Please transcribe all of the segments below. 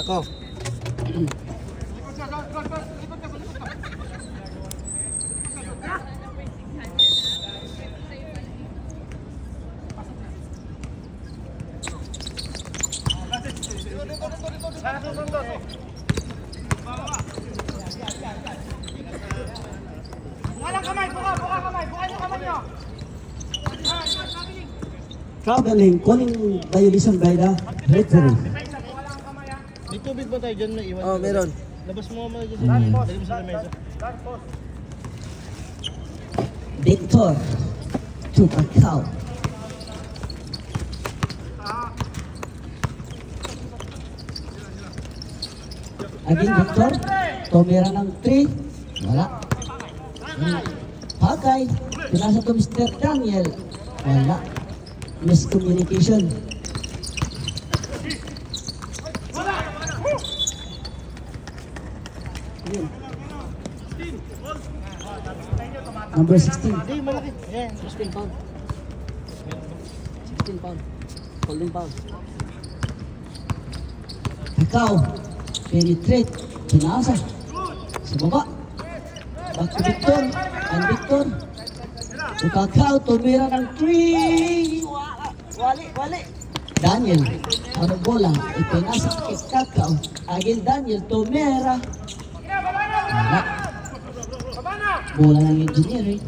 Ako. Walang kamay, buka kamay, buka niyo kamay niyo. Traveling, calling violation by the referee. May tubig ba tayo dyan na iwan? Oh, meron. Labas mo mga dyan. Dali mo sa lamesa. Victor to Cacao. Again, Victor. Tumira ng 3. Wala. Pagay. Pinasa to Mr. Daniel. Wala. Miscommunication. Yun. Number 16. Hindi, malaki. Ayan. 16 pound. 16 pound. Holding pound. Cacao. Penetrate. Pinasa. Sa baba. Back to Victor. And Victor. To Cacao. Tumira ng 3. Wali. Daniel. Ano bola. Ipinasa kay Cacao. Again Daniel. Tumira. Wala. Bola ng engineering.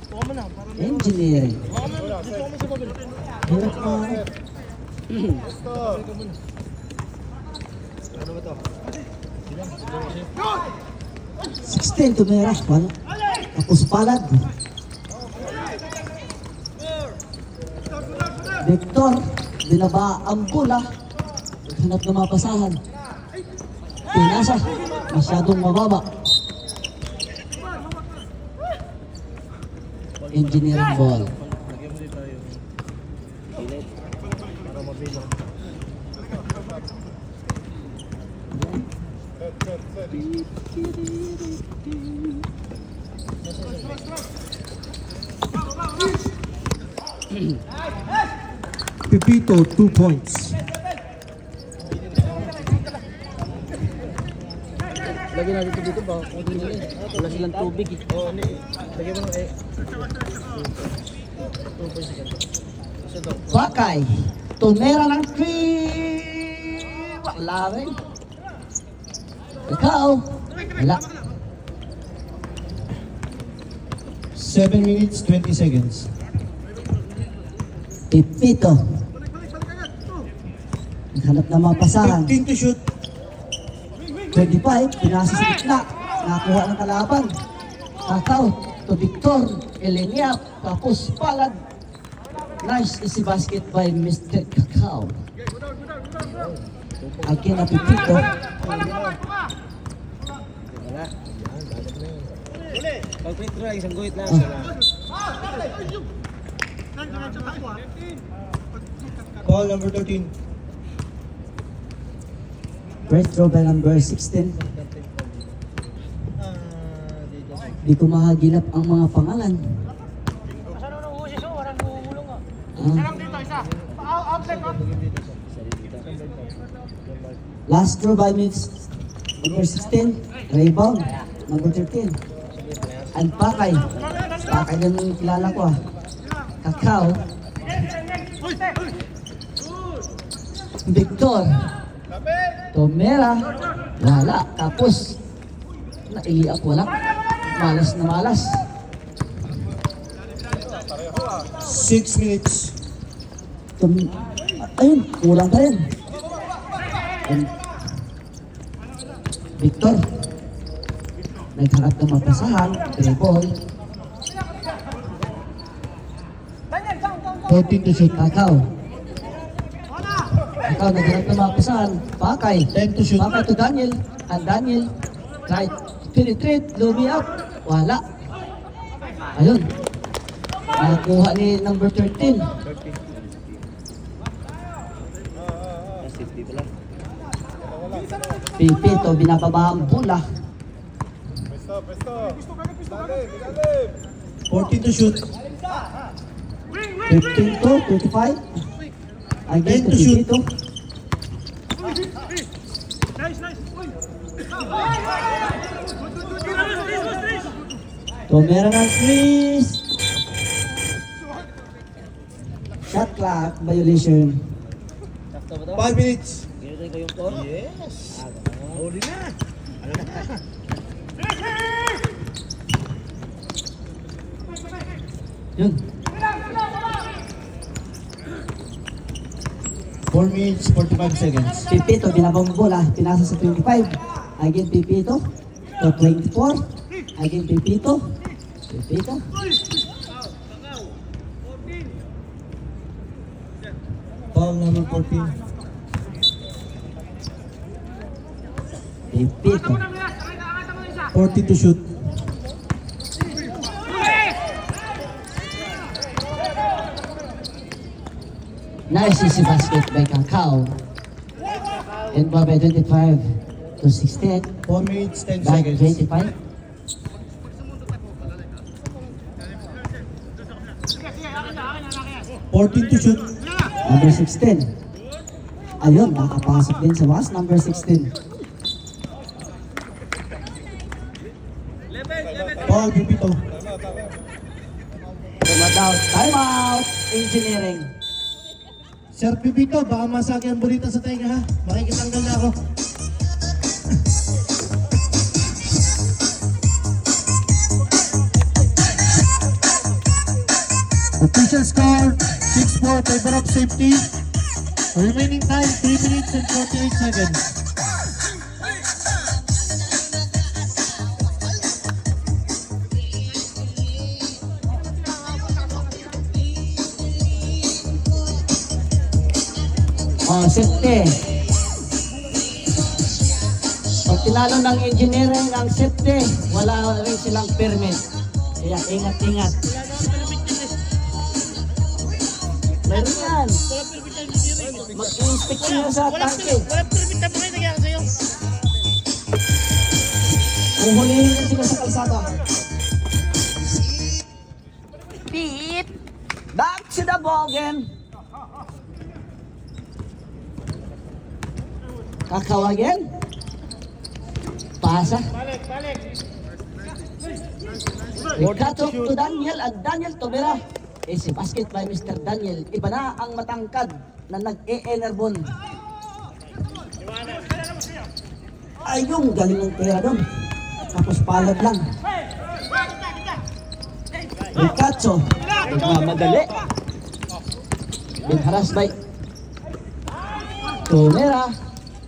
Buka mo na. Parang Engineering. buka mo na. Dito kami sa babil. Hirap mo. Ano ba to? 16 tumira. Wala. Tapos palad. Victor, binaba ang bola. Hanap na mapasahan. Pinasa. Masyadong mababa. Engineering ball. Lagyan mo dito yung pilit. Para mabilang. Pepito, 2 points. Lagyan natin dito ba? Wala silang tubig eh. Oo, hindi. Lagyan mo ng 2 points second. Isa daw. Bakay. Tumira ng 3. Wala rin. Ikaw. Wala. 7 minutes, 20 seconds. Pipito. Naghanap na mga pasahan. 15 to shoot. 25. Pinasa sa gitna. Nakuha ng kalaban. Cacao. To Victor. Elenia. Tapos palad. Nice easy basket by Mr. Cacao. Again na Pipito. Wala. Yan, dapat na yun. Pag free throw, isang guhit lang. Isa lang. Ball number 13. First throw by number 16. Dito. Di ko mahagilap ang mga pangalan. Saan nung usis oh, walang gumulong oh. Ah, Sarang dito isa. Outlet oh. last throw by number 16. Rebound. Number 13. And Pakay. Pakay lang yung kilala ko ah. Cacao. Victor. Tomera. Wala. Tapos, nailiap wala. Malas na malas. 6 minutes. Ayun, kulang pa rin. And Victor. Nagharap ng mapasahan. Dribble. 14 to shoot. Cacao. Cacao, nagharap ng mapasahan. Pakay. 10 to shoot. Pakay to Daniel. And Daniel. Try penetrate. Lumi up. Wala. Ayun. Nakuha ni number 13. Pipito, binababa ang bola. 14 to shoot. 15 to 25. Again to to shoot. Pipito. Tumira ng Chris. Shot clock violation. Sakto ba to? 5 minutes. Ginutoy ko yung call? Yes. Huli na. Yun. 4 minutes, 45 seconds. Pipito, binabang mo bola. Pinasa sa 25. Again, Pipito. To 24. Again, Pipito. Pipito. Foul number 14. Pipito. 40 to shoot. Nice easy basket by Kakao. And by 25 to 16. 4 minutes, 10 Back seconds. 25. Fourteen to shoot. Number 16. Ayun, nakapasok din sa wakas. Number 16. Foul, Pipito. Tumadaw. Time out. Engineering. Sir Pipito, baka masagi ang burita sa tenga ha. Makikitanggal na ako. Official score, 6-4, favor of safety. Remaining time, 3 minutes and 48 seconds. Oh, safety. Pag tinalo ng engineering ang safety, wala rin silang permit. Kaya ingat-ingat. Meron yan. Mag-inspect nyo sa tangke. Walang permit na mga nangyari sa'yo. Kung hulihin nyo sila sa kalsada. Pete! Back to the ball game. Kakawagin. Pasa. Balik. Ricatto to Daniel at Daniel Tumira. Si basket by Mr. Daniel. Iba na ang matangkad na nag-e-enerbon. Ay, yung galing ng pera doon. Tapos palad lang. Ricatto. Nagmamadali. Binharas by Tumira.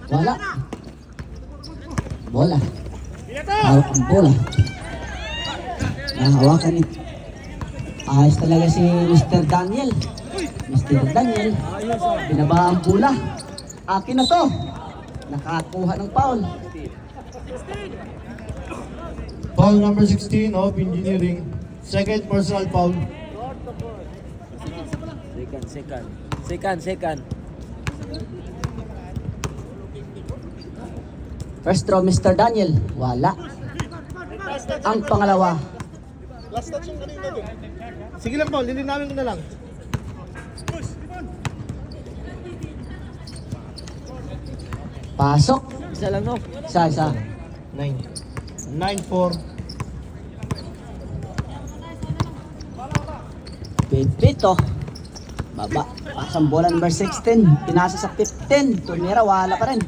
Wala. Bola. Hawak ang bola. Nahawakan ni ayos talaga si Mr. Daniel. Mr. Daniel, binaba ang bola. Akin na to. Nakakuha ng foul. Foul number 16 of engineering. Second personal foul. Second. First throw, Mr. Daniel. Wala. Ang pangalawa. Last touch yung kanina doon. Sige lang, Paul. Lilinawin ko na lang. Pasok. Isa lang no? Isa. 9. 9-4. Pipito. Baba. Pasang bola number 16. Pinasa sa 15. Tumira, wala pa rin.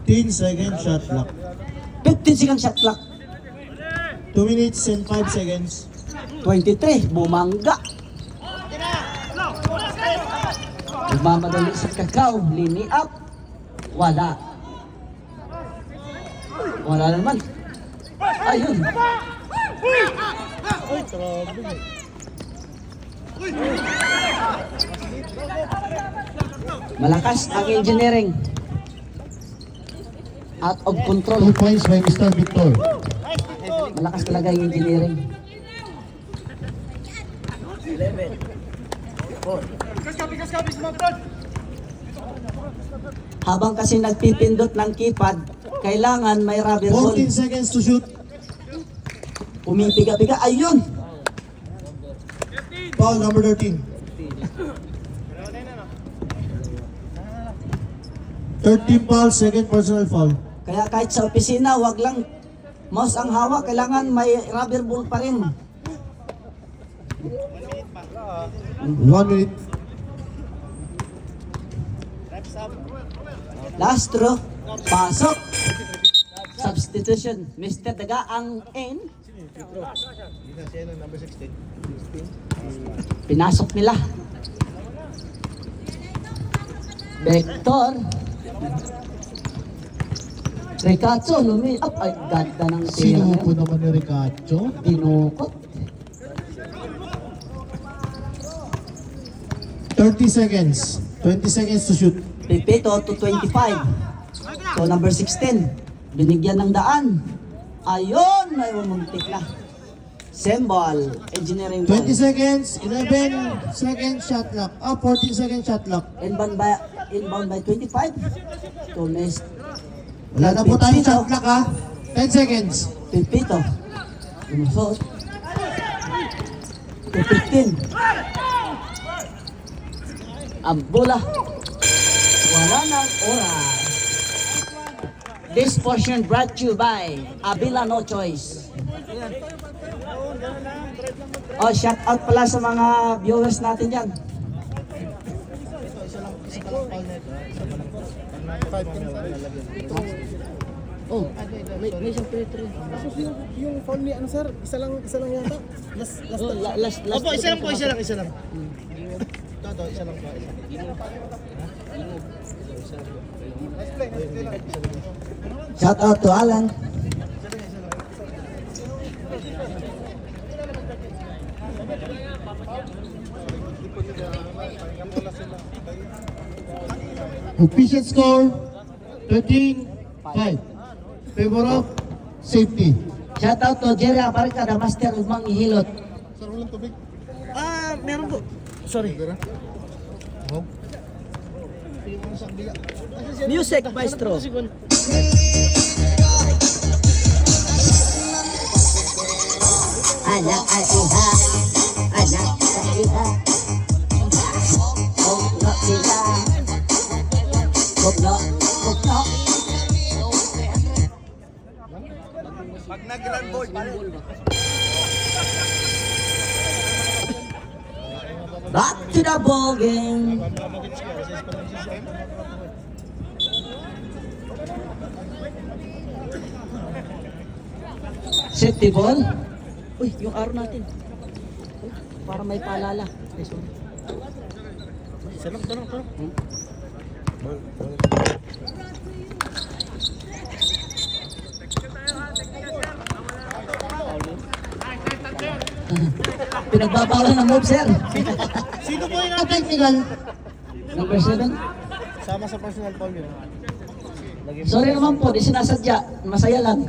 15 second shot clock. 15 second shot clock. 2 minutes and 5 seconds. 23. Bumangga. Nagmamadali sa Kakao. Lini up. Wala. Wala naman. Ayun. Malakas ang engineering. Out of 2 control. points by Mr. Victor. Malakas talaga yung engineering. 11. 4. Habang kasi nagpipindot ng keypad, kailangan may rubber ball. 14 seconds to shoot. Pumipiga-piga. Ayun! Foul number 13. Third team foul, second personal foul. Kaya kahit sa opisina, wag lang mouse ang hawak, kailangan may rubber ball pa rin. 1 minute. Last throw, pasok. Substitution, Mr. Daga ang in. Pinasok nila. Vector. Ricacho, up. Ay, ganda ng Sino tira. po naman ni Ricacho? Dinukot. 30 seconds. 20 seconds to shoot. Pipito to 25. So number 16, binigyan ng daan. Ayun, may umuntik na. Symbol, engineering ball. 20 seconds, 11 seconds shot clock. 14 seconds shot clock. Inbound by 25. To Miss Wala na po tayong shot clock ha. 10 seconds. Pipito. Lumusot. To 15. Ang bola. Wala ng oras. This portion brought to you by Avila No Choice. Oh, shout out pala sa mga viewers natin dyan. Oh, may isang pre-tre. Yung foul ni ano sir, isa lang yata. Last. Opo, isa lang po, isa lang. Ito, isa lang pa. Shout out to Alan. Official score 13-5. Favor of safety. Shout out to Jerry Abarca, the master of Manghihilot. Meron po. Sorry. Music, maestro. Anak ay iha, anak sa iha. Bugno sila. Bugno. Pag nag-run ball, Back to the ball game. Safety ball. Uy, yung arrow natin. Para may paalala. Sarap. Pinagbabawalan ng move, sir. Sino po yung Technical. Number 7. sama sa personal foul yun. Sorry naman po, di sinasadya. Masaya lang.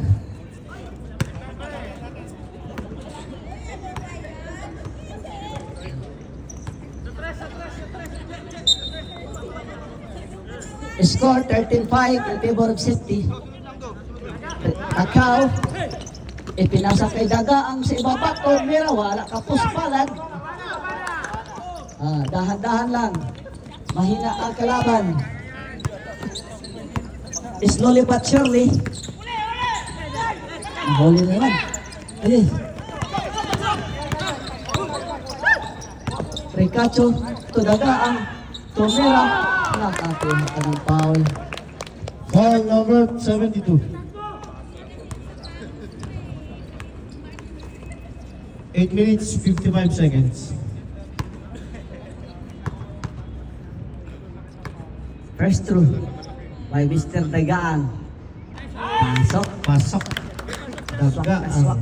Score 13-5 in favor of safety. Kakao. Ipinasa kay Daga ang sa ibaba. Mira, wala kapos palad. Dahan-dahan lang. Mahina ang kalaban. Slowly but surely. Huli na naman. Ayun. Ricacho to Daga ang Tomera. Nakakuha ka ng foul. Foul number 72. 8 minutes, 55 seconds. First through by Mr. Dagaan. Pasok. Pasok. Daga Pasok. ang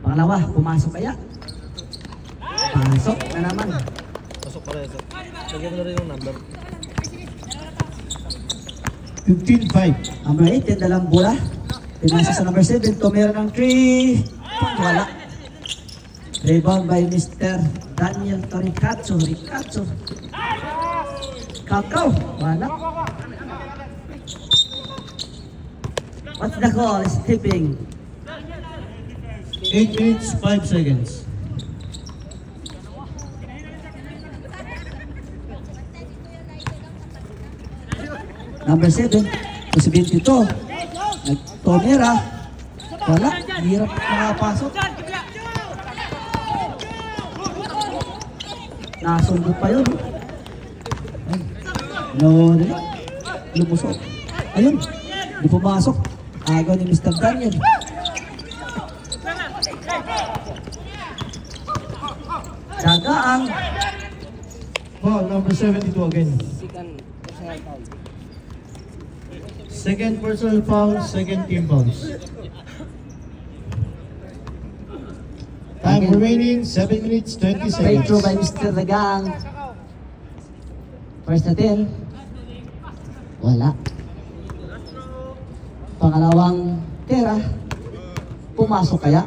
Pangalawa, pumasok kaya? Pasok na naman. Pasok pa rin sir. Lagyan mo na rin yung number. 15-5. Number 8, yung dalang bola. Pinasa sa number 7, tumira ng 3. Wala. Rebound by Mr. Daniel Toricazzo. Ricacho. Kakao. Wala. What's the call? Skipping. 8 minutes, 5 seconds. Number 7, to 72. Nagtomera. Wala, hirap makapasok. Nasundot pa yun. Ay, no, lumusok. Ayun, di pumasok. Agaw ni Mr. Daniel. Dagaang. Foul, number 72 again. Second personal foul, second team fouls. Time Again. remaining, 7 minutes, 20 Breakthrough by seconds. Mr. Dagaang. First natin. Wala. Pangalawang tira. Pumasok kaya?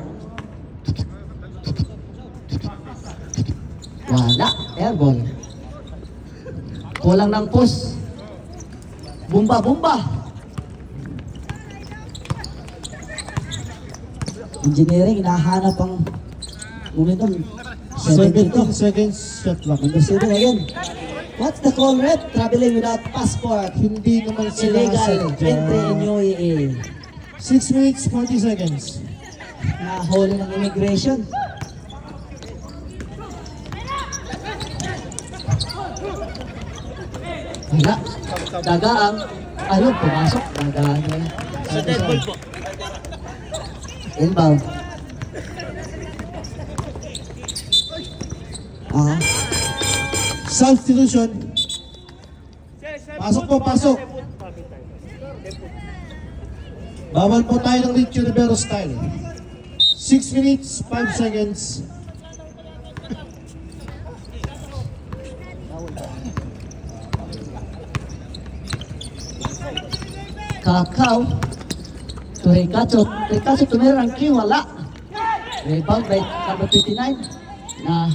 Wala. Airball. Kulang ng push. Bumba, bumba. Engineering, hinahanap ang momentum. 17 72. seconds, shot clock. Number 7 again. What's the call, Red? Traveling without passport. Hindi naman sila Illegal entry in UAE. 6 minutes, 40 seconds. Nahuli ng immigration. Wala. Dagaang. Ayun, pumasok. Dagaang yun. Sa dead ball po. Inbound. Ah, Substitution. Pasok po, pasok. Bawal po tayo ng Rich Rivero style. 6 minutes, 5 seconds. Kakao. To Ricacho. Ricacho tumira ng king. Wala. Rebound by number 29. Na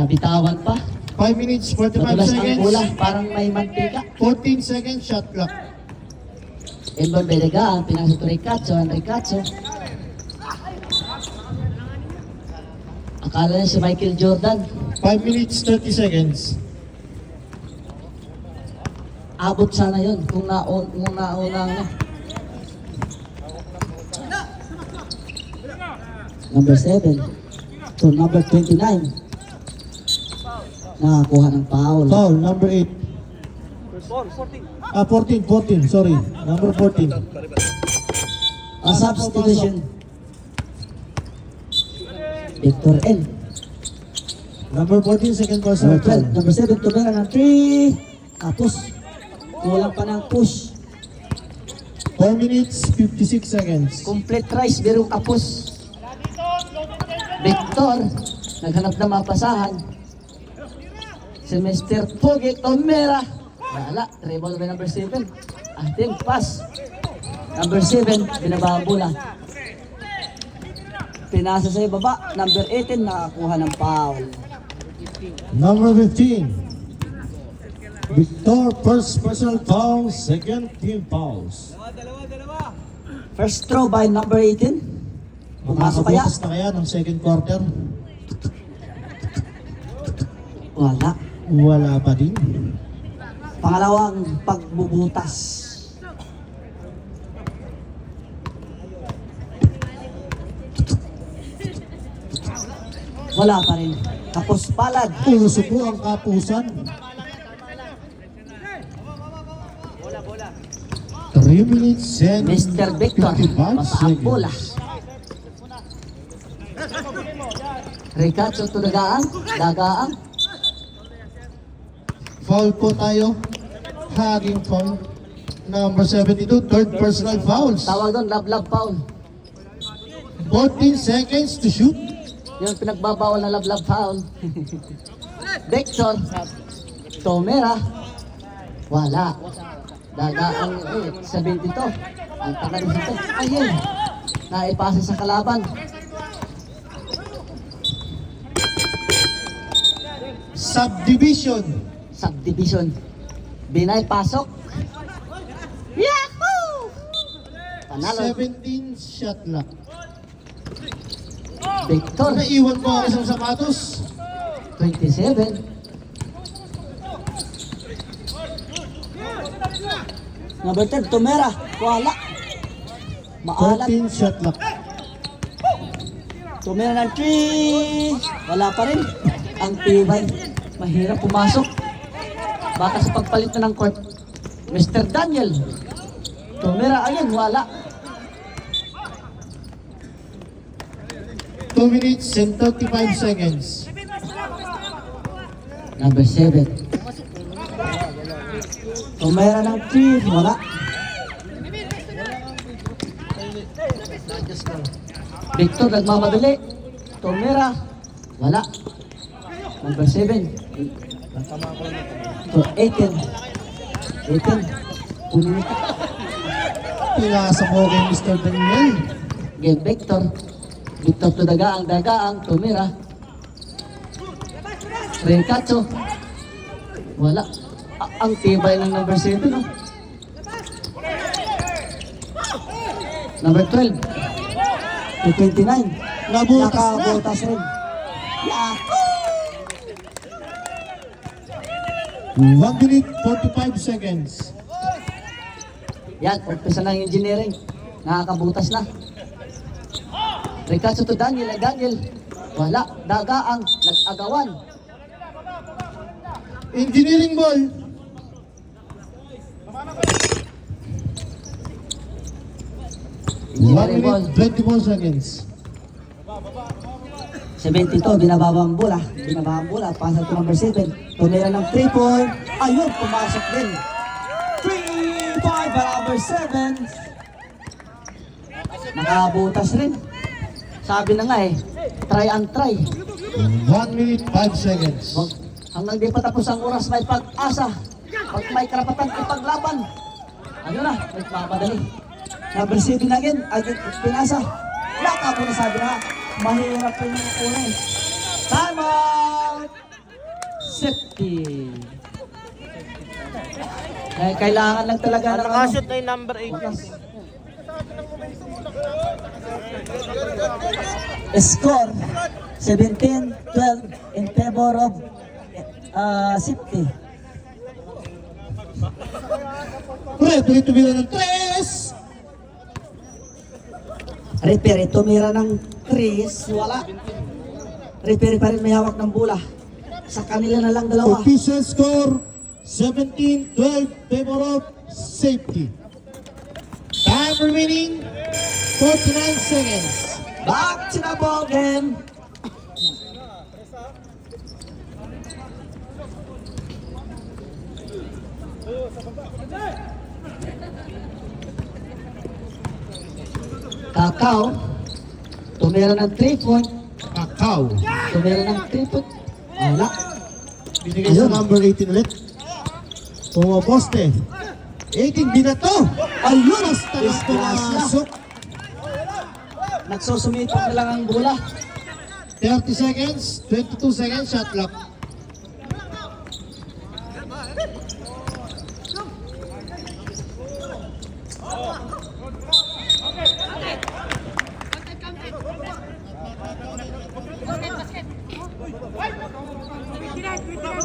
bitawan pa. 5 minutes, 45 Matulas ang seconds. bola. Parang may mantika. 14 seconds, shot clock. Inbound by Dagaang. Pinasok to Ricacho. Ang Ricacho. Akala niya si Michael Jordan. 5 minutes, 30 seconds. Abot sana yun kung nauna ano. Number 7 to number 29. Nakakuha ng foul. Foul, number 8. 14, sorry. Number 14. A substitution. Victor N. Number 14, second Number personal 12. foul. Number 7 to Vera ng 3. Tapos, kulang pa ng push. 4 minutes, 56 seconds. Complete tries, pero kapos. Victor, naghanap na mapasahan. Si Mr. Pogi Tomera. Wala, treble by number 7. Ating pass. Number 7, binaba ang bola. Pinasa sa ibaba. Number 18, nakakuha ng foul. Number 15. Victor, first personal foul, second team fouls. First throw by number 18. Pumasok kaya? Makakabutas na kaya ng second quarter? Wala. Wala pa din. Pangalawang pagbubutas. Wala pa rin. Tapos palad. Puso po ang kapusan. 3 minutes and Mr. Victor, 55 basa ang bola. seconds. Ricacho to Dagaang. Dagaang. Foul po tayo. Hugging foul. Number 72, third personal fouls. Tawag doon, love foul. 14 seconds to shoot. Yung pinagbabawal na love foul. Victor. Tomera. Wala. Dagaang 72. Ang tagal nito. Ayun. Naipasa sa kalaban. Subdivision. Subdivision. Binay pasok. Yahoo! Panalo. 17 shot clock. Victor. Naiwan ko ang isang sapatos. 27. Number 10, Tumera. Wala. Maalat. 14 shot clock. Tumera ng 3. Wala pa rin. Ang tibay. Mahirap pumasok. Baka sa pagpalit na ng court. Mr. Daniel. Tumera again. Wala. 2 minutes and 35 seconds. Number 7. Tumera ng 3. Wala. Victor nagmamadali. Tumera. Wala. Number 7. So, 18. 18. Punin ito. Pinasa ko kay Mr. Daniel. Game Victor. Victor to dagaang. Tumera. Rencacho. Wala. Ang tibay ng number 7. No? Number 12. To 29. Nabutas na. Nakabutas rin. Yahoo! 1 minute 45 seconds. Yan, umpisa ng engineering. Nakakabutas na. Rencacho to Daniel. Daniel. Wala. Dagaang. Nag-agawan. Engineering ball. One Engineering ball. minute 24 seconds. 72, binababa ang bola. Pasa to number 7. Tumira ng 3 point. Ayun, pumasok din. 3-5 para number 7. Nakabutas rin. Sabi na nga try and try. 1 minute 5 seconds. Hanggang di pa tapos ang oras, may pag-asa. Pag may karapatan, ipaglaban. Ano na, nagmamadali. Number 7 again, pinasa. Laka po na sabi na, mahirap po yung una. Time out! Safety. Kailangan lang talaga ng Nakashoot na yung number 8. Score 17-12 in favor of safety. Referee tumira ng 3. Referee tumira ng 3, wala. Referee pa rin may hawak ng bola. Sa kanila na lang dalawa. Official score 17-12 favor of safety. Time remaining 49 seconds. Back to the ball game. Kakao, tumira ng 3 point. Kakao. Tumira ng 3 point. Wala. Binigay sa number 18 ulit. Pumaposte. 18 binato. Ayun! Basta lang pumasok. Nagsusumipot na lang ang bola. 30 seconds, 22 seconds, shot clock.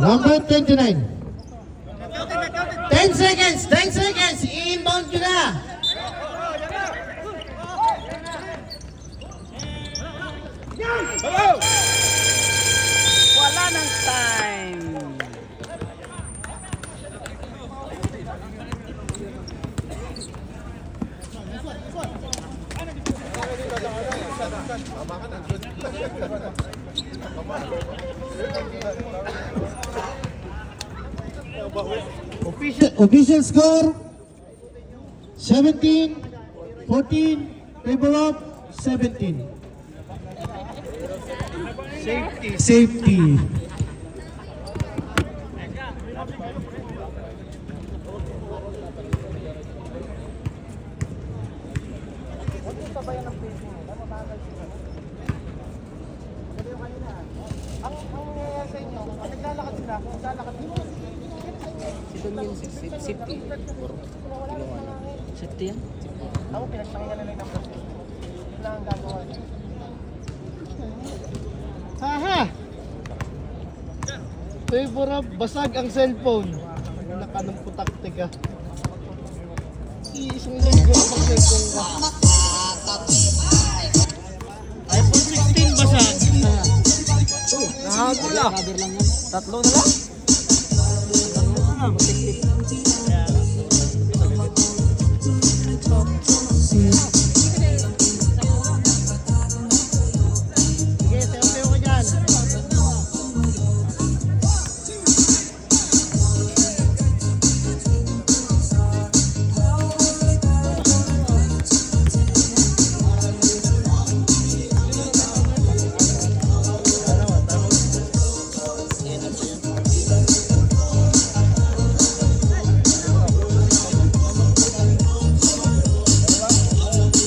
Number 29. 10 seconds! 10 seconds! I-inbound nyo na! Wala ng time! Official score 17-14 favor of 17. Safety. Safety yan. Haha! Favor of basag ang cellphone. Naka ng putak, teka. Isang linggo na pag-cellphone ka. iPhone 16 basag. Nahabol ah. Cover lang yan. Tatlo na lang. Sige, sayo-sayo ka dyan.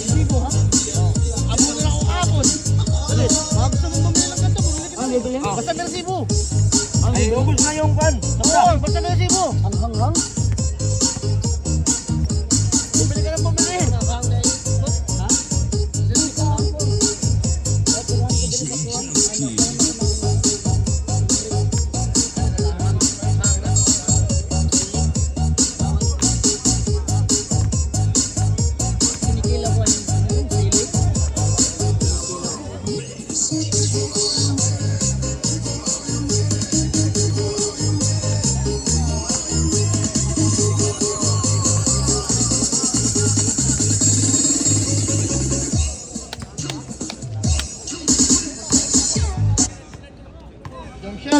Sibo, ha? Abon na ako kapon. Dali, mga gusto mong bumili ng ganito, bumili ka. Bibili mo? Basta may resibo. Ay, ubos na yung pan. Oo, basta may resibo. Ang hanghang. Bumili ka ng bumili. Ha?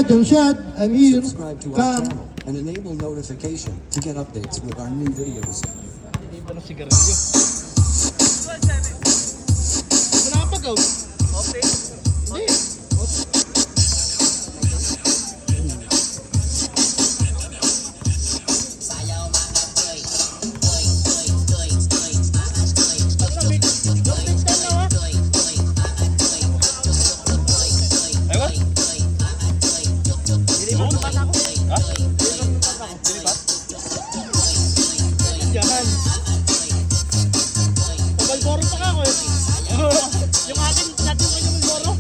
Jamshad, I'm here. Subscribe to our Come. channel and enable notification to get updates with our new videos. Hindi ba ng sigarilyo? Wala ka pa, Gaw? Okay. Hindi. Diyan. Malboro pa ka ako eh. Yung ating natin ko yung Malboro.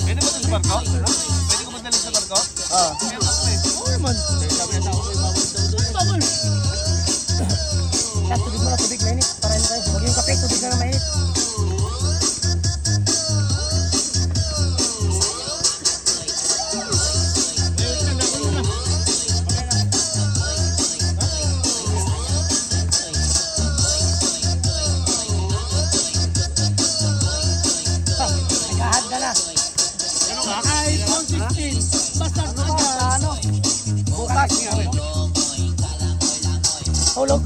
Pwede ba ito sa barko? Pwede ko magdalhin sa barko? Oo naman. Sabi na ako may bawal daw doon. Bawal. Tubig mo na, tubig mainit. Para hindi tayo. Huwag yung kape, tubig na na mainit. Nagahad ka na. iPhone 16. Basta ka dyan. Ano? Bukas. Hulog.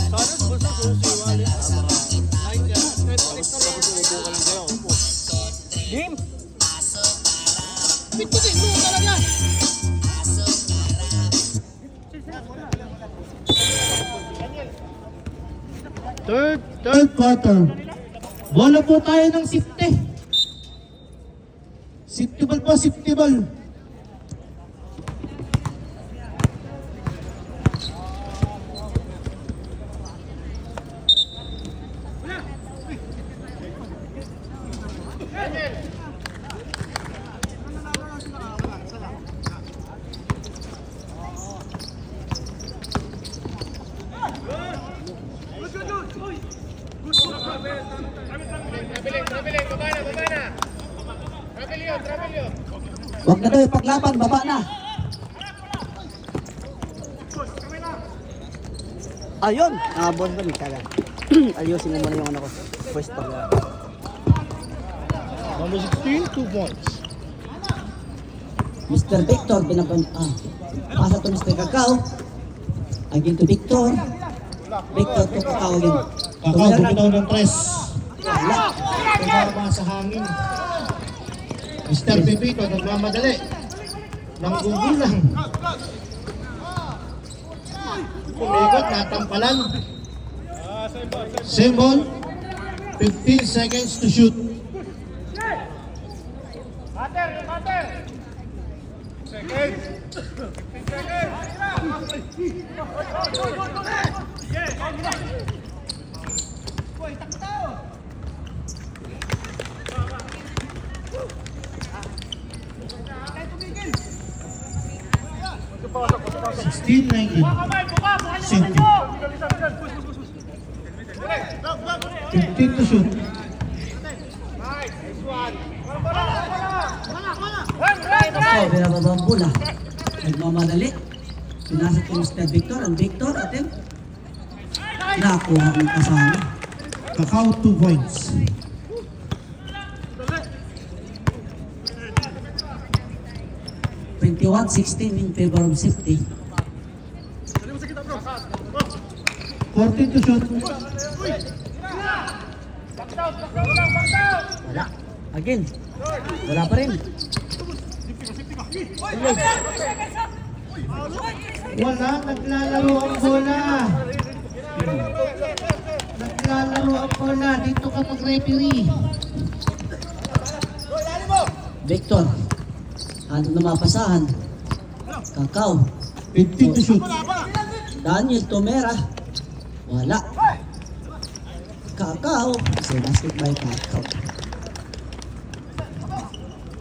Sana bulsa susiwali. Like yan. Netflix na lang. Dim. Pitpitin mo talaga. Third quarter. Bola po tayo ng safety. Safety ball po, safety ball. Huwag na daw ipaglaban, baba na. Ayun! Bon ba ni Kagan? Ayusin mo muna yung ano ko. Pwesto. Number 16, 2 points. Mr. Victor, pasa to Mr. Kakao. Again to Victor. Victor to Kakao again. Kakao, bumitaw ng tres. Wala. Tumama sa hangin. Mr. Pepito, nagmamadali. Nanggugulang. Kumikot, natampalan. Same ball. 15 seconds to shoot. 16-19. Safety. 15 to shoot. Kakao, binababa ang bola. Nagmamadali. Pinasok ko Mr. Victor. Ang Victor, atin. Nakuha ang kasama. Kakao 2 points. (21-16) in favor of safety. 14 to shoot. Wala. Again. Wala pa rin. Wala, naglalaro ang bola. Naglalaro ang bola. Dito ka mag-referee. Victor. Ano na mapasahan? Kakao. 15 to shoot. Daniel Tomera. Wala. Kakao. So basket by Kakao.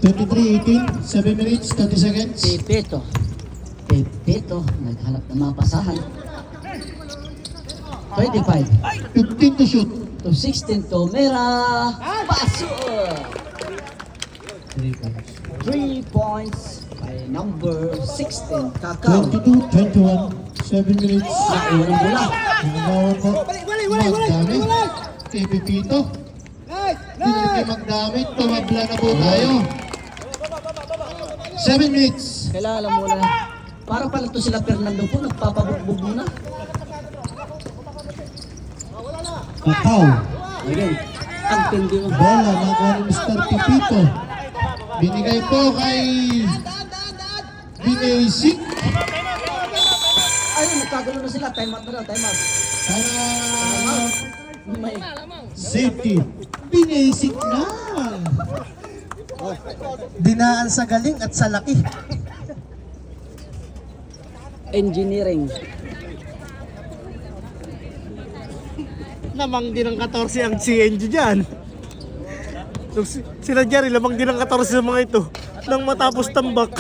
23-18. 7 minutes, 30 seconds. Pepeto. Pepeto. Naghanap na mapasahan. 25. 15 to shoot. To 16 Tomera. Paso. 3 points. 3 points by number 16 Kakao. 22-21. 7 minutes. Naiwan ang bola. Nangagawa po. Magdamit. Kay Pipito. Hindi na kayo magdamit. Tumabla na po tayo. 7 minutes. Kailangan alam mo na. Parang pala to sila Fernando po. Nagpapabugbog muna. Kakao. Again. Ang tindi mo. Bola nakuha ni Mr. Pipito. Binigay po kay Binasik. Ayun, nagkagulo na sila. Time out na daw. Time out. Para May safety. Binasik na. Dinaan sa galing at sa laki. engineering. Lamang din ng 14 ang CNG dyan. Sila Jerry, lamang din ng 14 sa mga ito. Nang matapos tambak.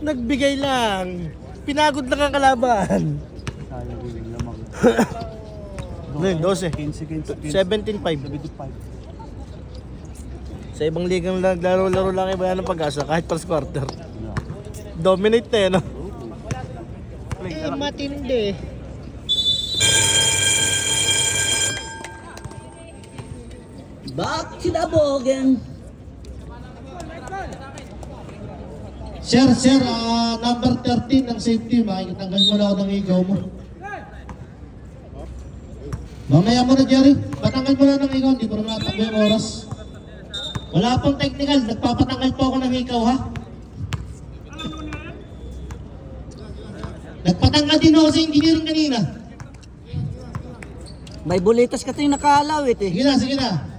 Nagbigay lang. Pinagod lang ang kalaban. Ngayon, 12. 17-5. Sa ibang ligang naglaro-laro lang iba yan ng Pag-asa kahit first quarter. Dominate na yan, no? Matindi. Back to the Bogen. Sir, number 13 ng safety, makikitanggal mo na ako ng igaw mo. Mamaya mo na, Jerry. Patanggal mo na ng igaw, hindi ko naman natakbo yung oras. Wala pang technical, nagpapatanggal po ako ng ikaw, ha? Nagpatanggal din ako sa engineering kanina. May bulitas ka tayong nakalawit eh. Sige na, sige na.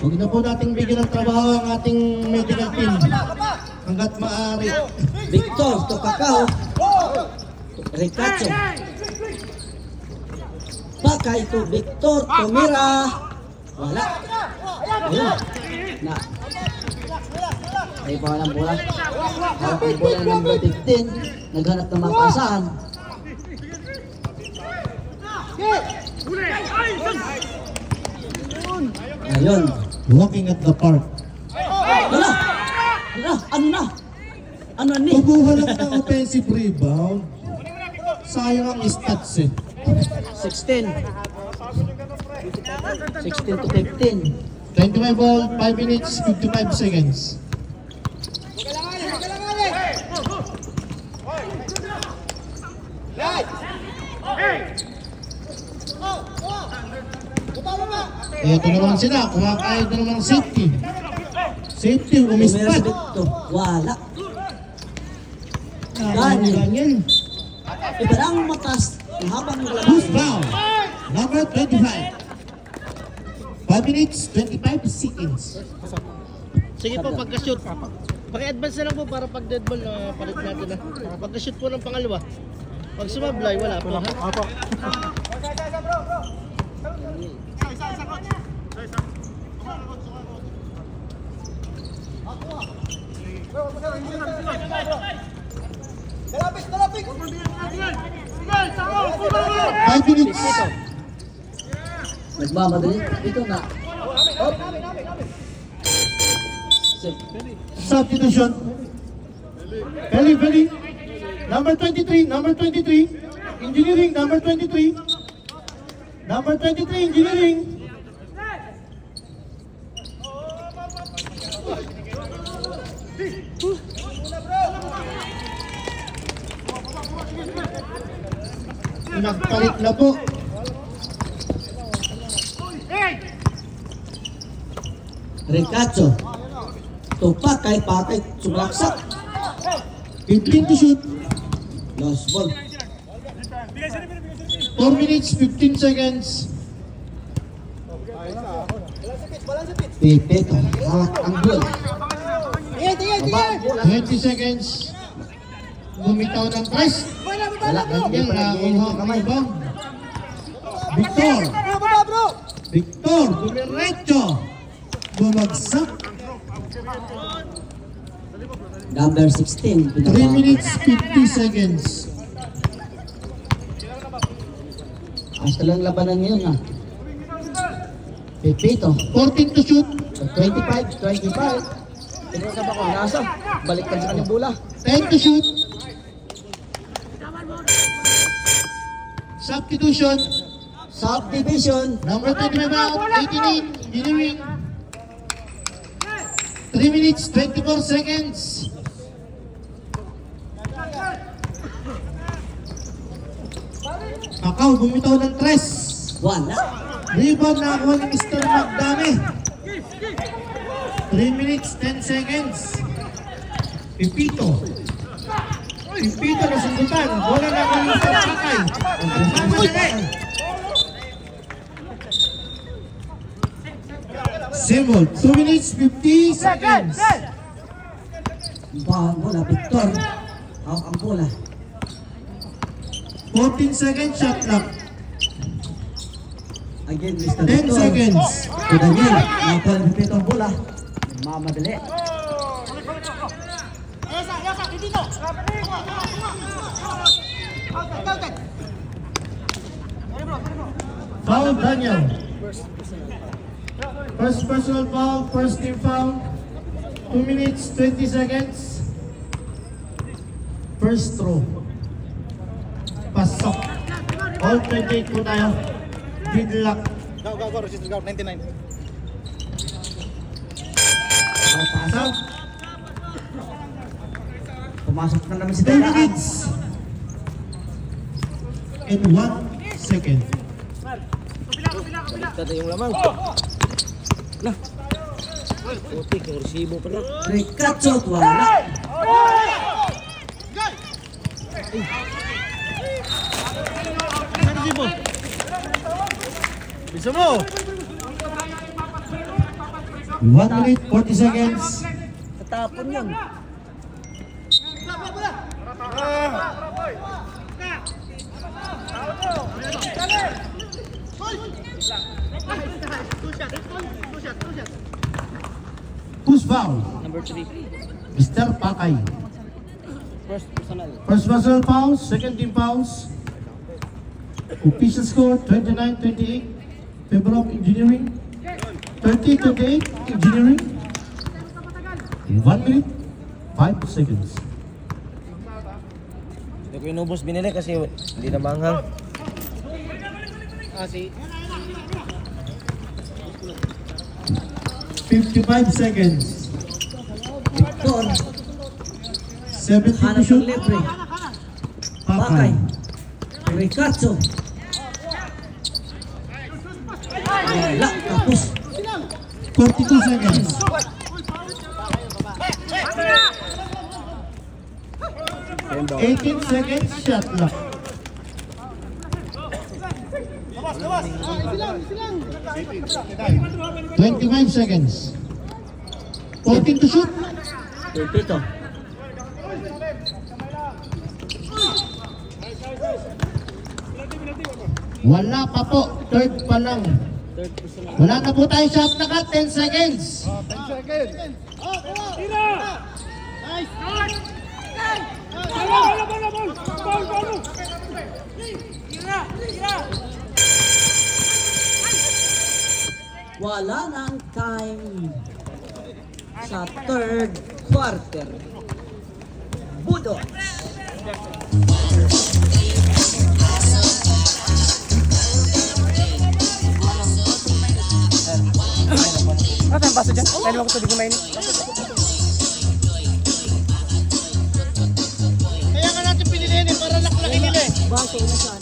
Huwag na po nating bigyan ng trabaho ang ating medical team. Hanggat maaari. Victor, to Kakao. Ricacho. Baka ito, Victor, Tomira. Wala. Ayun. Na. Ay pa walang bola. Hawak ang bola ng number 15. Naghanap ng mapasahan. Ayun. Walking at the park. Wala. Wala. Ano na? Ano ni? Kukuha lang ng offensive rebound. Sayang ang stats eh. 16. 16 to 15. 25 ball, 5 minutes, 55 seconds. Ito naman sila, kuha kayo na naman safety. Safety, Tumira umispat. si Victor. Wala. Daniel. Iba lang matas. Habang Who's nalabas. foul? Number 25. 5 minutes, 25 seconds. Sige po, pagka-shoot. Paki-advance na lang po para pag dead ball na palit natin na. Pagka-shoot po ng pangalawa. Pag sumablay, wala po. Ha? Five minutes. Nagmamadali. Ito na. Hop. Substitution. Belly. Number 23. Engineering, number 23. Number 23, engineering. Nagpalit na po. Ricacho. Tupak kay Patay. Sumaksak. 15 to shoot. Lost ball. 4 minutes, 15 seconds. Pipito. Hawak ang bola. 20 seconds. Bumitaw ng press. Wala. Ganyan na ang Kamay. ibang. Victor, dumiretso. Bumagsak. Number 16. 3 minutes, 50 seconds. Hasta lang labanan ngayon ha. Pipito. 14 to shoot. 25. Tingnan sa bako. Nasa. Balik ka sa kanyang bola. 10 to shoot. Substitution. Subdivision. Number 25 out. 89. Engineering. 3 minutes, 24 seconds. Macau, bumitaw ng tres. Wala. Rebound na ako ni Mr. Magdami. 3 minutes, 10 seconds. Pipito na sundutan. Bola na ako ni Mr. Pakay. Magmamadali. Symbol, 2 minutes, 50 seconds. Bawang bola. Victor. Hawak ang bola. 14 seconds, shot clock. Again, Mr. 10 Victor. seconds. Good again. Nakakuha ng Pipito ang bola. Mamadali. Foul, Daniel. First personal foul, first team foul. 2 minutes, 20 seconds. First throw. Pasok. All 28 po tayo. Good luck. Pasok. Pumasok na namin si 10 Tandaan. minutes. And 1 second. Kada yung lamang. Nah. Putik, yung resibo pa lang. Ricacho. Wala. Bisa mo! 1 minute, 40 seconds. Katapon yun. Who's foul? Number 3. Mr. Pakay. First personal. First personal fouls, second team fouls. Official score 29-28. Favor of Engineering. 30-28 Engineering. 1 minute, 5 seconds. Hindi ko inubos binili kasi hindi na manghang. 55 seconds. Victor. 70 to Hanap ng shoot. libre. Pakay. Ricacho. Wala. Tapos. 42 seconds. 18 seconds, shot clock. $25 seconds. 14 to shoot. Pipito. Wala pa po. Third pa lang. Wala na po tayo shot na cut, 10 seconds. Wala na ang time sa third quarter. Budol. Ano tayong baso dyan? Dahil ako tubig na mainit. Kaya nga natin pinilihin eh, para laklakin nila eh. Baso na saan?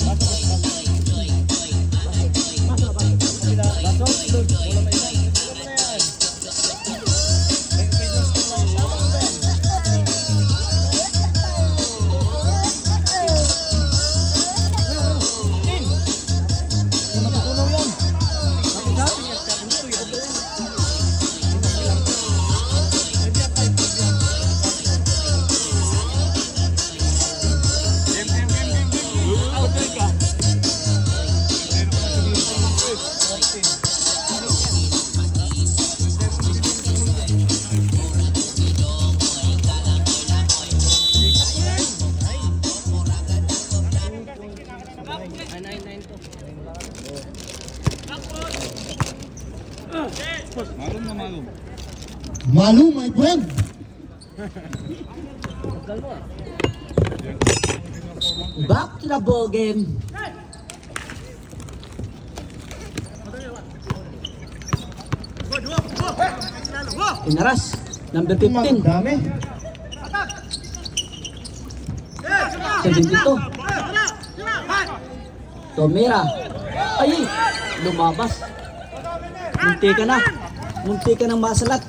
Malu, my friend. Back to the ball game. Inaras, number 15. Dami. 72. Tomira. Ay, lumabas. Munti ka na. Munti ka ng masalat.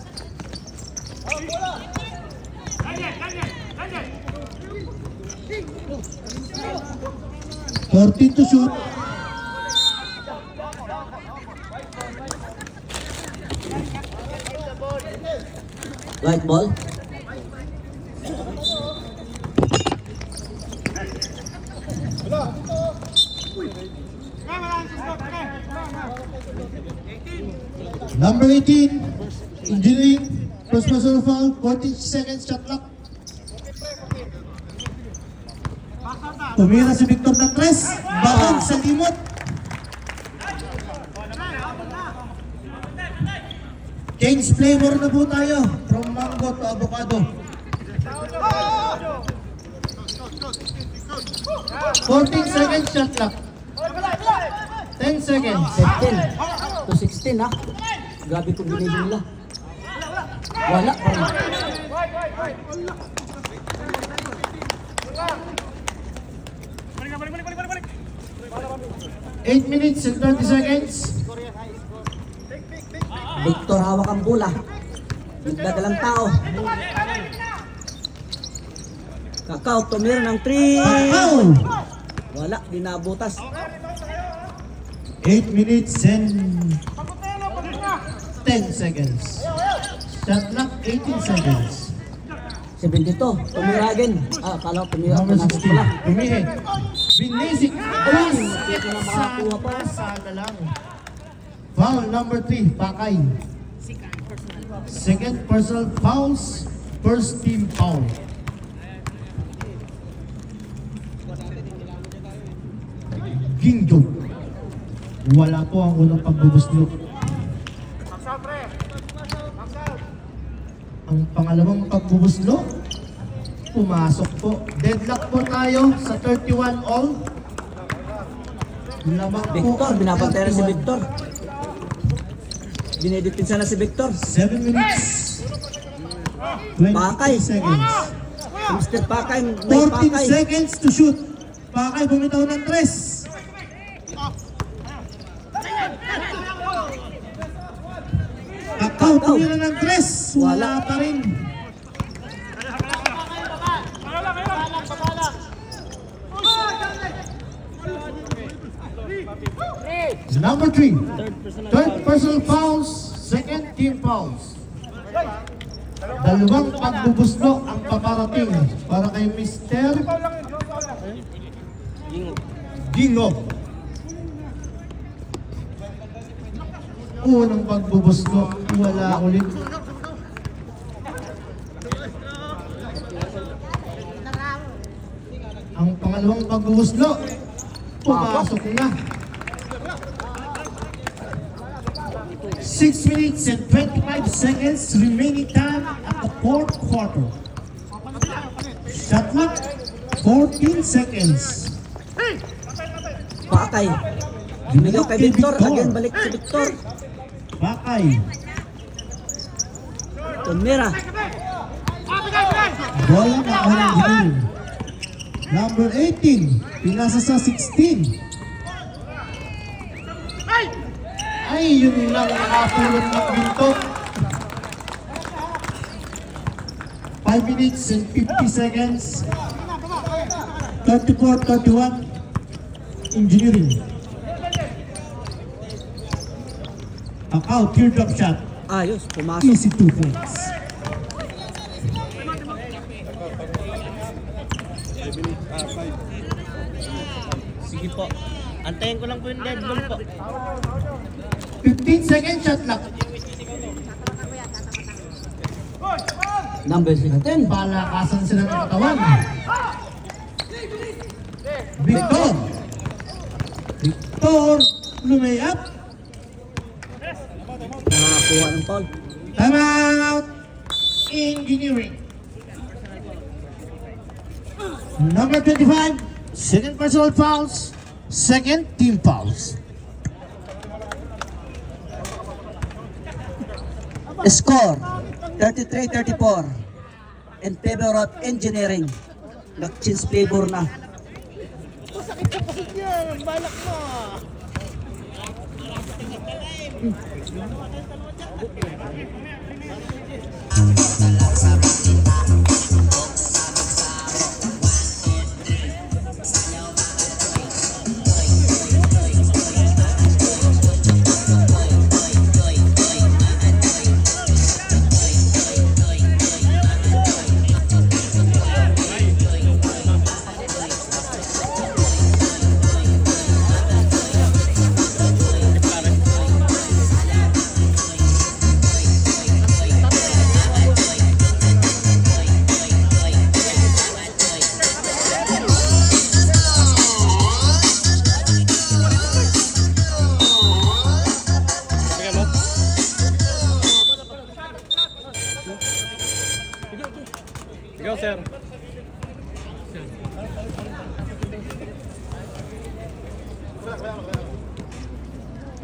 Thirteen to shoot. Right ball. Number 18, engineering, first personal foul, 14 seconds shot clock. Tumira si Victor ng tres, bakang sa limot. Change flavor na po tayo, from mango to avocado. 14 seconds shot clock. 10 seconds. 15 to 16 ha. Grabe kong binigyan nila. Wala pa rin. 8 minutes and 30 seconds. Victor hawak ang bola. Nagdadalang tao. Kakao, tumira ng 3. Foul! Wala, dinabutas. 8 minutes and 10 seconds. Shot clock 18 seconds. 72, tumira again. Kala ko tumira. Number Pinasok 16, pala. Tumihe. Binisik. Ay, hindi ko na makakuha pa. Sana lang. Foul number 3, Pakay. Second personal fouls, first team foul. Ginjo. Wala po ang unang pagbubuslot. Ang pangalawang pagbubuslot, pumasok po. Deadlock po tayo sa 31 all. Lamang po Victor, ang binabantay na si 31. Victor. Dinedipinsa na si Victor. 7 minutes. 22 Pakay. seconds. Si Mr. Pakay, may 14 Pakay. seconds to shoot. Pakay bumitaw ng tres. Kakao tumira ng tres. Wala pa rin. Number 3. Third personal fouls, second team fouls. Dalawang pagbubuslo ang paparating para kay Mr. Gingo. unang pagbubuslo, wala ulit. Ang pangalawang pagbubuslo, pumasok na. 6 minutes and 25 seconds remaining time at the fourth quarter. Shot clock, 14 seconds. Pakay. Binigaw kay Victor. Again, balik si Victor. Bakay. Tumira. Bola na Orange. Number 18, pinasa sa 16. Ay, yun lang nakapulot ng binto. 5 minutes and 50 seconds. 34-31. Engineering. Akaw, teardrop shot. Ayos, pumasok. Easy 2 points. Sige po. Antayin ko lang po yung dead ball po. 15 seconds shot clock. Number 16. Palakasan sila ng katawan. Victor. Victor lumayap. Nakakuha ng foul. Time out. Engineering. Number 25. Second personal fouls. Second team fouls. Score 33-34 in favor of Engineering. Nag-change favor na. Masakit sa pasit yan. Balak mo.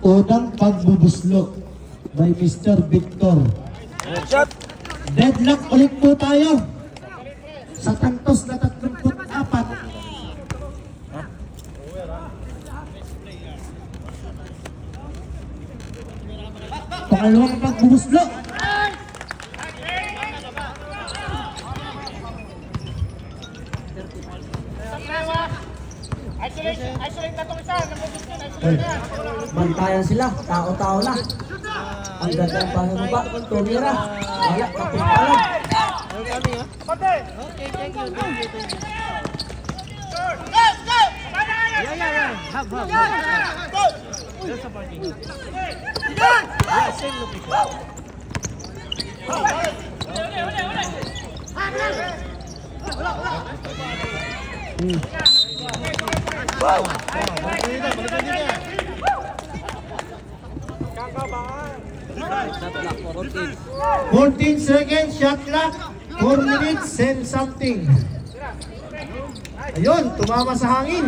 Unang pagbubuslo by Mr. Victor. Shot! Deadlock ulit po tayo sa tantos na 34. Pangalawang pagbubuslo. Bantayan sila. Tao-tao na. Ang ganda ng panumaba. Tumira. Wala. Kapit pa lang. Okay, thank you. Yeah. Have. There's a parking. Yeah, same location. Okay. 14 seconds shot clock. 4 minutes and something. Ayun, tumama sa hangin.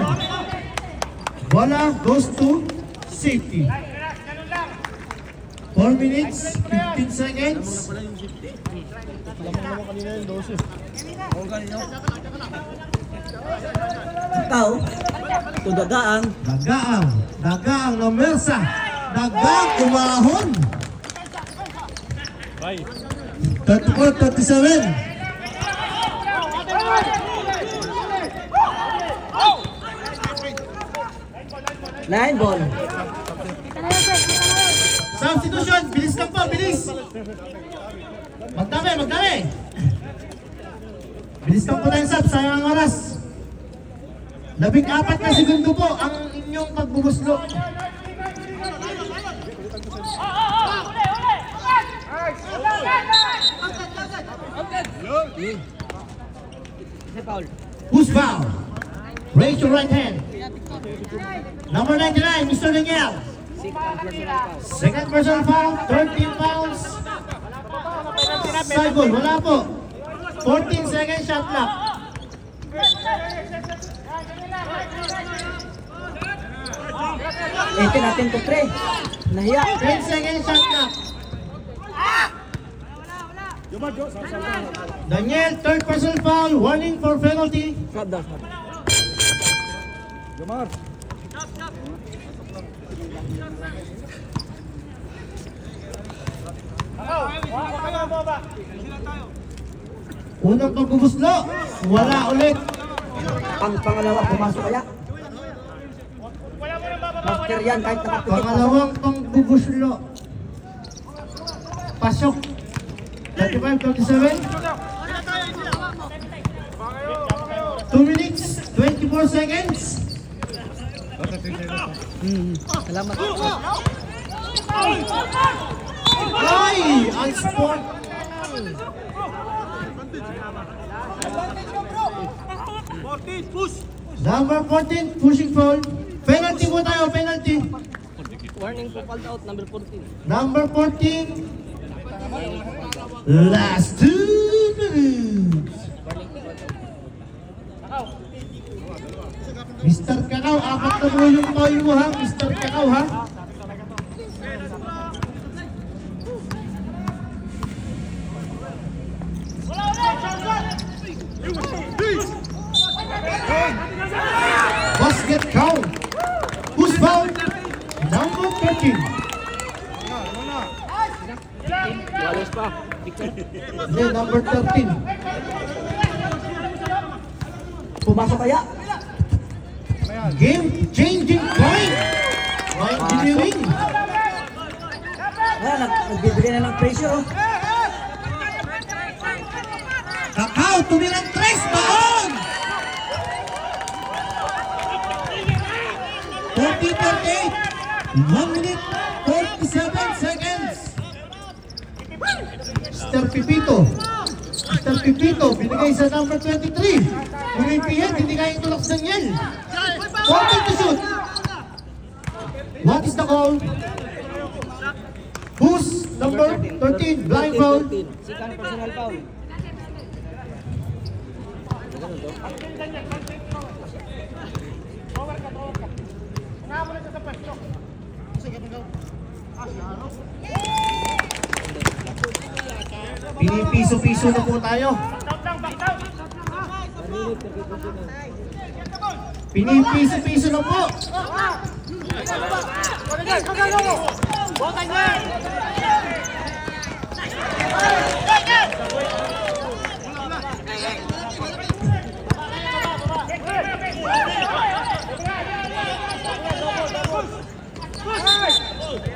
Bola goes to safety. 4 minutes, 15 seconds. Ikaw, tudagaan. Dagaang na mersa. Dagaang umahon. 34-37. Line ball. Substitution, bilis lang po, bilis. Magdami. Bilis lang po tayo sub, sayang ang oras. 14 na segundo po ang inyong pagbubuslo. Who's foul? Raise your right hand. Number 99, Mr. Daniel. Second personal foul, 13 fouls. Side ball, wala po. 14 seconds shot clock. Ito natin to pre. Nahiya. 10 seconds shot clock. Daniel, third personal foul, warning for penalty. Shot down. Unang pagbubuslo, wala ulit. Ang pangalawa, pumasok kaya? Master yan, kahit nakapikit. Pangalawang pagbubuslo. Pasok. 35-37. 2 minutes, 24 seconds. Salamat. Ay! Unsport. Number 14, pushing foul. Penalty po tayo, penalty. Warning po, called out, number 14. Number 14. Last 2 minutes. Mr. Kakao, apat na po yung foul mo ha, Mr. Kakao ha. Basket count. Who's fouled? Number 13. Walos pa. Yeah, number 13. Pumasok kaya? Game changing point. By engineering. Ayan, nagbibigay na ng pressure. Oh. Kakao, tumirang tres, baon! 40-38. 1 minute, 47 seconds. Mr. Pipito. Mr. Pipito, binigay sa number 23. Ulipihin, hindi kayang tulak sa Daniel. 40 to shoot. What is the call? Who's number 13? Blind foul. Second personal foul. Pinipiso-piso na po tayo. Pinipiso-piso na po.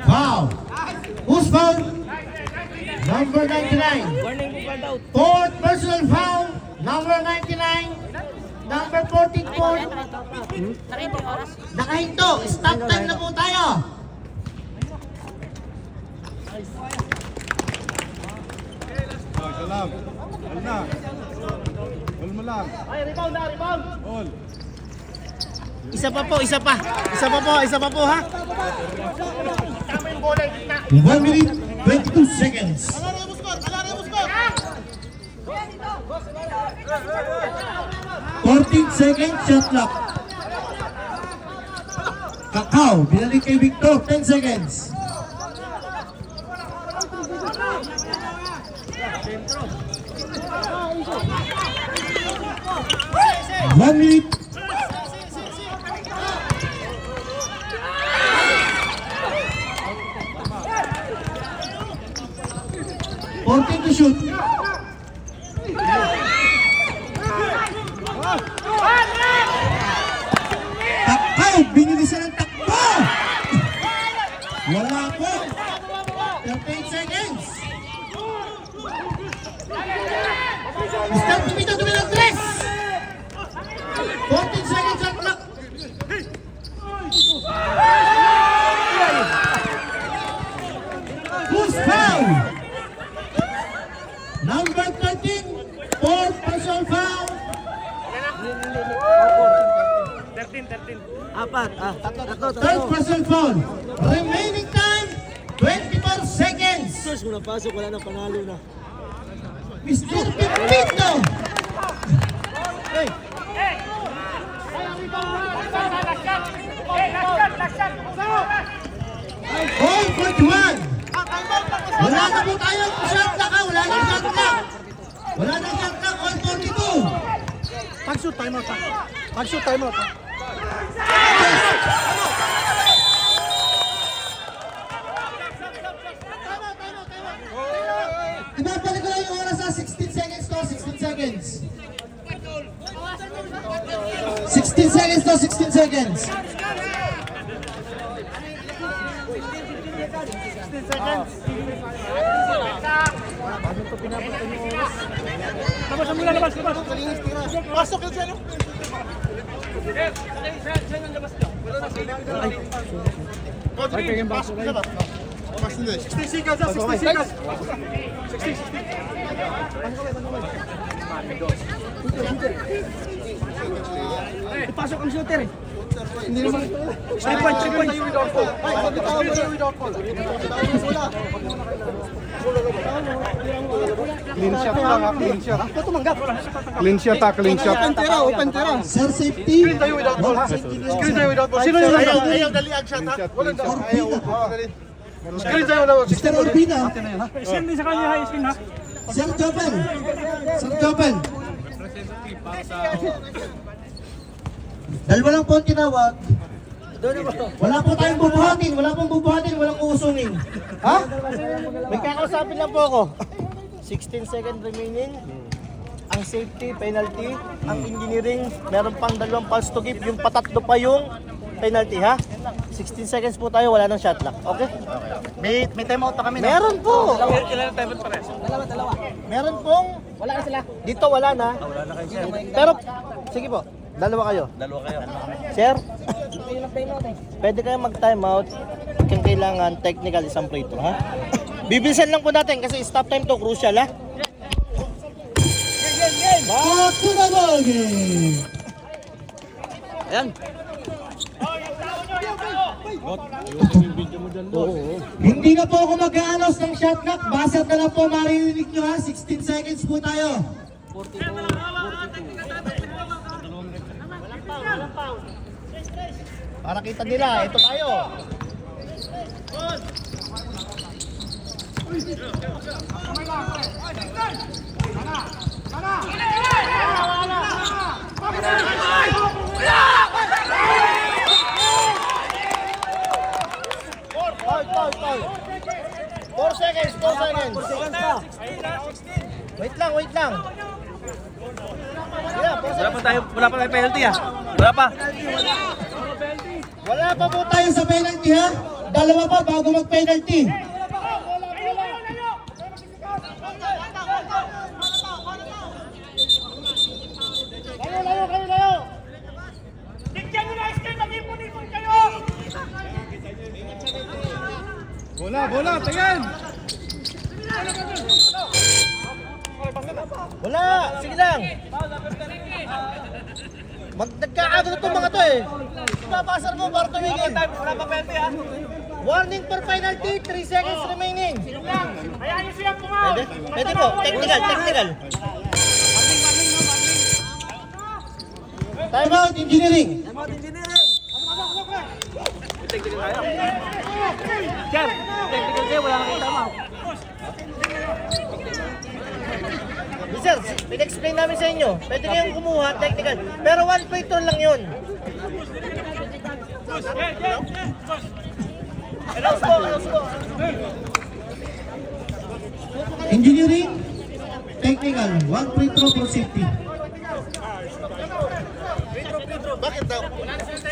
Foul. Who's foul? Number 99. Warning po, called out. Fourth personal foul. Number 99. Number 44. Nakahinto. Stop time na po tayo. Salam. All na. All mo lang. Ay, rebound na, rebound! All. Isa pa po, isa pa. Isa pa po, isa pa po ha. 1 minute, 22 seconds. 14 seconds shot clock. Kakao, binalik kay Victor, 10 seconds. One minute. To shoot. Kakao, binilisan ng takbo. Wala po. 38 seconds. Mr. Pipito, tumilang tres. 14 seconds shot clock. Who's foul? Number 13, 4 Apat. Tatlo. Third personal foul. Remaining time, 24 seconds. Sus, kung napasok, wala na panalo na. Mr. Pipito. All for one. Wala na po tayong shot clock ha. Wala na shot clock. Wala na shot clock. All 42. Pag-shoot, time out. Pag-shoot, time out. Ibabalik ko lang yung oras sa 16 seconds to 16 seconds. 16 seconds to 16 seconds. Pasok yun siya, no? Pasok na ba? Pasok na. 60 seconds, 60 seconds. 60. Ipasok ang shooter eh. Hindi naman. 3 point. Ay, bitaw mo na without ball. Clean shot lang ha, clean shot. Clean shot ha, clean shot. Open tira. Sir, safety. Screen tayo without ball ha. Screen tayo without ball. Sino yung ayaw daliag shot ha? Walang ayaw. Screen tayo without ball. Mr. Orbina. Isin din sa kanya ha, isin ha. Sir Jopel. Sir Jopel. Dalawa lang po ang tinawag. Wala po tayong bubuhatin. Wala pong bubuhatin. Walang uusungin. Ha? May kakausapin lang po ako. 16 seconds remaining. Ang safety, penalty, ang engineering, meron pang 2 fouls to give. Yung patatlo pa yung penalty, ha? 16 seconds po tayo, wala nang shot clock. Okay? May time out pa kami. Meron po! Ilan time pa rin? Dalawa. Meron pong... Wala na sila. Dito wala na. Pero, sige po. Dalawa kayo. Sir, pwede kayo mag-time out kung kailangan technical isang play to, ha? Bibilisan lang po natin kasi stop time to, crucial, ha? Back to the ball game. Ayan. Hindi na po ako mag-aanos ng shot clock. Basat na lang po maririnig nyo ha. 16 seconds po tayo. Para kita nila, ito tayo. Foul. 4 seconds. Wait lang. Yeah, 4 seconds. Wala pa tayo penalty ah. Wala pa. Wala pa po tayo sa penalty ha. Dalawa pa bago mag-penalty. Kayo. Bola, tingin! Wala, sige lang. Nagkakagulo itong mga to eh. Papasar mo para tumigil. Wala pa penalty ah. Warning for penalty, 3 seconds remaining. Hayaan niyo siya pumaw. Pwede po, technical. Time out, engineering. Sir, technical kayo, wala kang tama. Sir, pin-explain namin sa inyo. Pwede kayong kumuha, technical. Pero 1 free throw lang yun. Announce po. Engineering. Technical. 1 free throw for safety. Bakit daw?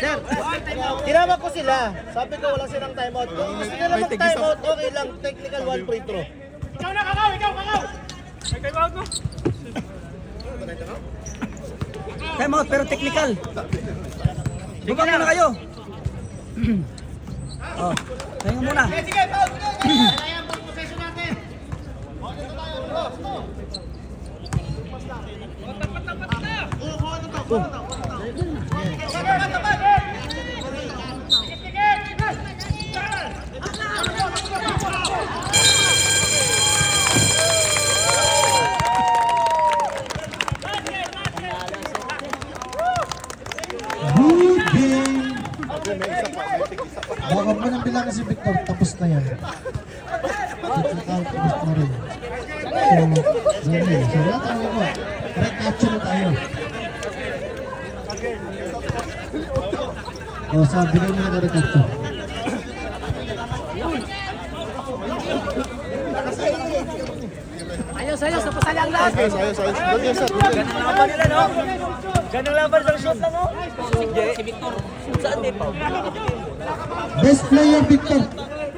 Sir, tinawag ko sila. Sabi ko wala silang timeout. Kung gusto nila mag-timeout, okay lang. Technical 1 free throw. Ikaw na, Kakaw! May time out mo? Time out pero technical. Bigyan muna kayo. Oh, tayo muna. Sige, foul! Ayan, ball possession natin. Tapat na! Baka mo nang bilangan si Victor, tapos na yan. Tapos na rin. So, ganyan. So, wala tayo mo. Correct action na tayo. O, sabi ko na correct action. Ayos, napasali ang lahat. Ayos. Doon yan, sir. Ganang laban nila, no? Ganang laban sa shot lang, no? Si Victor. Saan din pa? Best player, Victor.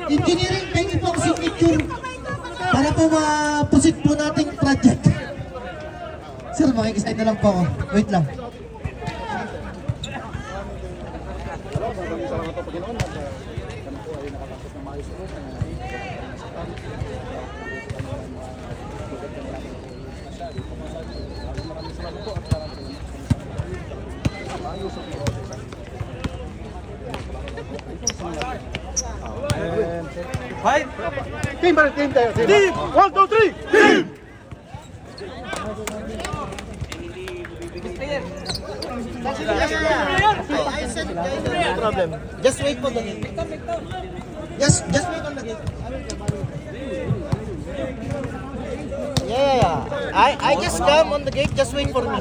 Engineering, pengi po ang signature para po ma-pusit po nating project. Sir, makikisay na lang po ako. Wait lang. Team tayo. Team! 1, 2, 3! Team! No problem. Just wait po doon. Just wait on the gate. Yeah. I just come on the gate, just wait for me.